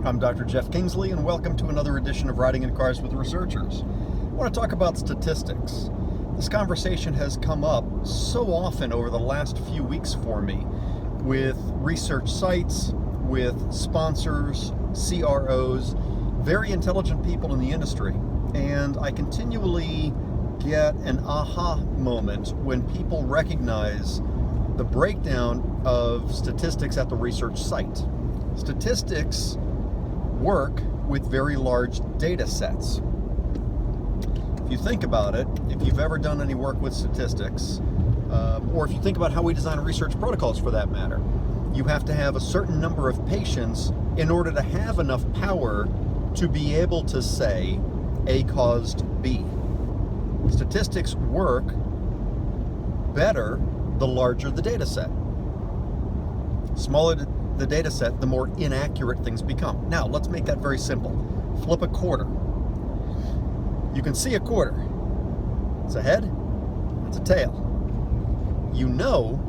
I'm Dr. Jeff Kingsley, and welcome to another edition of Riding in Cars with Researchers. I want to talk about statistics. This conversation has come up so often over the last few weeks for me with research sites, with sponsors, CROs, very intelligent people in the industry, and I continually get an aha moment when people recognize the breakdown of statistics at the research site. Statistics work with very large data sets. If you think about it, if you've ever done any work with statistics, or if you think about how we design research protocols for that matter, you have to have a certain number of patients in order to have enough power to be able to say A caused B. Statistics work better the larger the data set. Smaller the data set, the more inaccurate things become. Now, let's make that very simple. Flip a quarter. You can see a quarter. It's a head, it's a tail. You know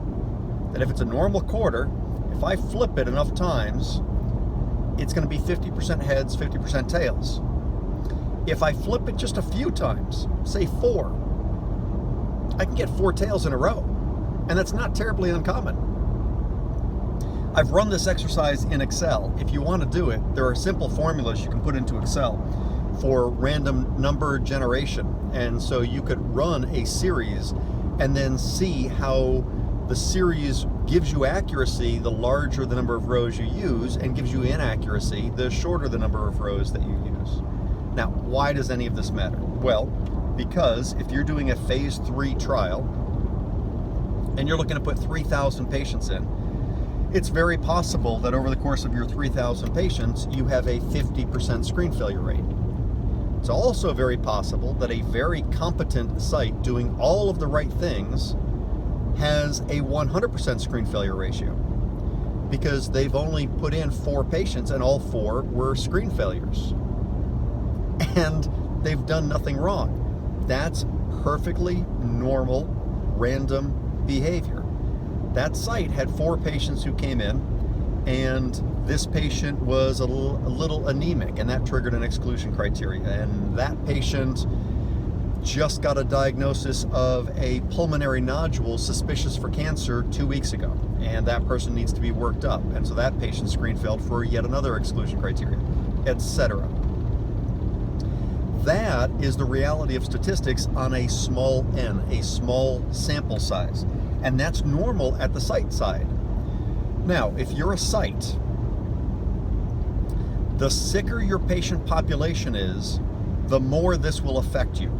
that if it's a normal quarter, if I flip it enough times, it's going to be 50% heads, 50% tails. If I flip it just a few times, say 4, I can get 4 tails in a row. And that's not terribly uncommon. I've run this exercise in Excel. If you want to do it, there are simple formulas you can put into Excel for random number generation. And so you could run a series and then see how the series gives you accuracy the larger the number of rows you use, and gives you inaccuracy the shorter the number of rows that you use. Now, why does any of this matter? Well, because if you're doing a phase 3 trial and you're looking to put 3,000 patients in, it's very possible that over the course of your 3,000 patients, you have a 50% screen failure rate. It's also very possible that a very competent site doing all of the right things has a 100% screen failure ratio because they've only put in 4 patients and all 4 were screen failures. And they've done nothing wrong. That's perfectly normal, random behavior. That site had 4 patients who came in, and this patient was a little anemic, and that triggered an exclusion criteria. And that patient just got a diagnosis of a pulmonary nodule suspicious for cancer 2 weeks ago, and that person needs to be worked up. And so that patient screen failed for yet another exclusion criteria, etc. That is the reality of statistics on a small n, a small sample size. And that's normal at the site side. Now, if you're a site, the sicker your patient population is, the more this will affect you.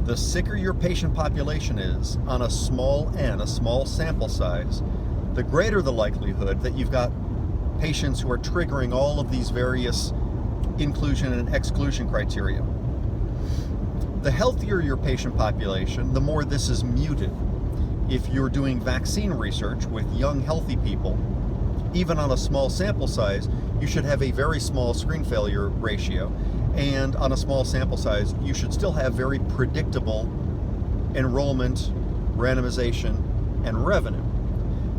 The sicker your patient population is on a small n, a small sample size, the greater the likelihood that you've got patients who are triggering all of these various inclusion and exclusion criteria. The healthier your patient population, the more this is muted. If you're doing vaccine research with young, healthy people, even on a small sample size, you should have a very small screen failure ratio. And on a small sample size, you should still have very predictable enrollment, randomization, and revenue.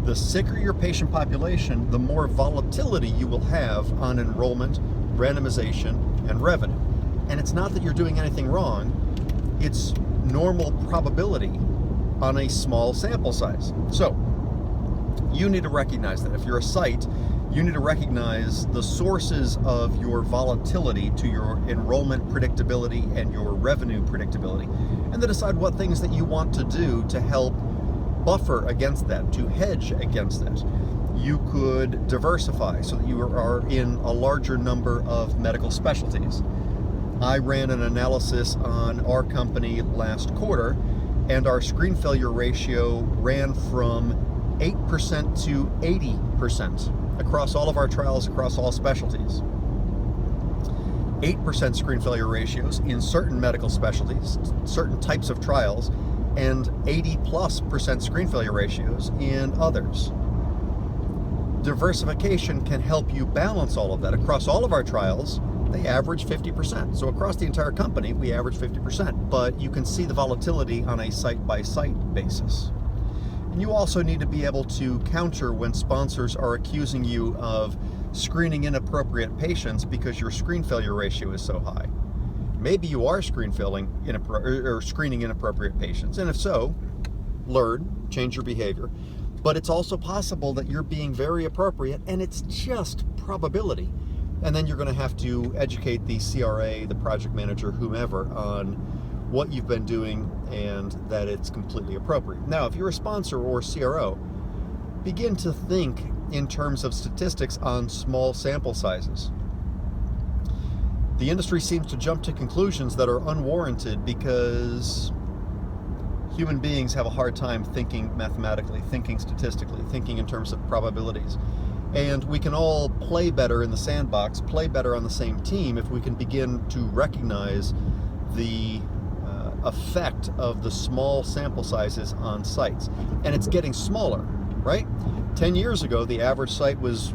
The sicker your patient population, the more volatility you will have on enrollment, randomization, and revenue. And it's not that you're doing anything wrong, it's normal probability on a small sample size. So you need to recognize that. If you're a site, you need to recognize the sources of your volatility to your enrollment predictability and your revenue predictability, and then decide what things that you want to do to help buffer against that, to hedge against that. You could diversify so that you are in a larger number of medical specialties. I ran an analysis on our company last quarter, and our screen failure ratio ran from 8% to 80% across all of our trials, across all specialties. 8% screen failure ratios in certain medical specialties, certain types of trials, and 80+% screen failure ratios in others. Diversification can help you balance all of that. Across all of our trials, they average 50%. So across the entire company, we average 50%, but you can see the volatility on a site-by-site basis. And you also need to be able to counter when sponsors are accusing you of screening inappropriate patients because your screen failure ratio is so high. Maybe you are screening inappropriate patients, and if so, learn, change your behavior. But it's also possible that you're being very appropriate, and it's just probability. And then you're going to have to educate the CRA, the project manager, whomever, on what you've been doing and that it's completely appropriate. Now, if you're a sponsor or CRO, begin to think in terms of statistics on small sample sizes. The industry seems to jump to conclusions that are unwarranted because human beings have a hard time thinking mathematically, thinking statistically, thinking in terms of probabilities. And we can all play better in the sandbox, play better on the same team if we can begin to recognize the effect of the small sample sizes on sites. And it's getting smaller, right? 10 years ago, the average site was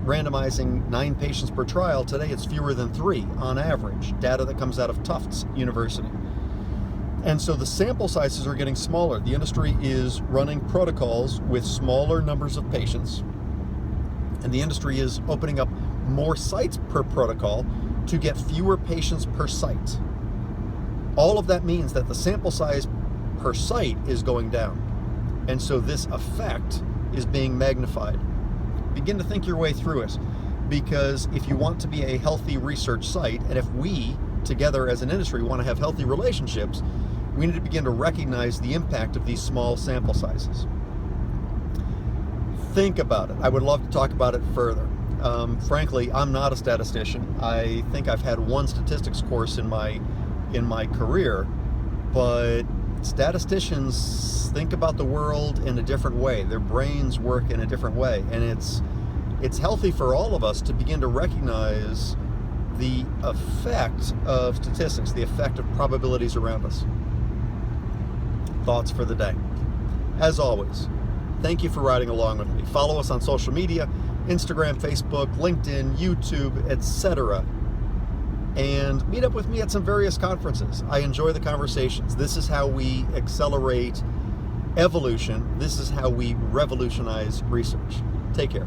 randomizing 9 patients per trial. Today, it's fewer than 3 on average, data that comes out of Tufts University. And so the sample sizes are getting smaller. The industry is running protocols with smaller numbers of patients, and the industry is opening up more sites per protocol to get fewer patients per site. All of that means that the sample size per site is going down. And so this effect is being magnified. Begin to think your way through it, because if you want to be a healthy research site, and if we together as an industry want to have healthy relationships, we need to begin to recognize the impact of these small sample sizes. Think about it. I would love to talk about it further. Frankly, I'm not a statistician. I think I've had one statistics course in my career, but statisticians think about the world in a different way. Their brains work in a different way, and it's healthy for all of us to begin to recognize the effect of statistics, the effect of probabilities around us. Thoughts for the day. As always, thank you for riding along with me. Follow us on social media, Instagram, Facebook, LinkedIn, YouTube, etc. And meet up with me at some various conferences. I enjoy the conversations. This is how we accelerate evolution. This is how we revolutionize research. Take care.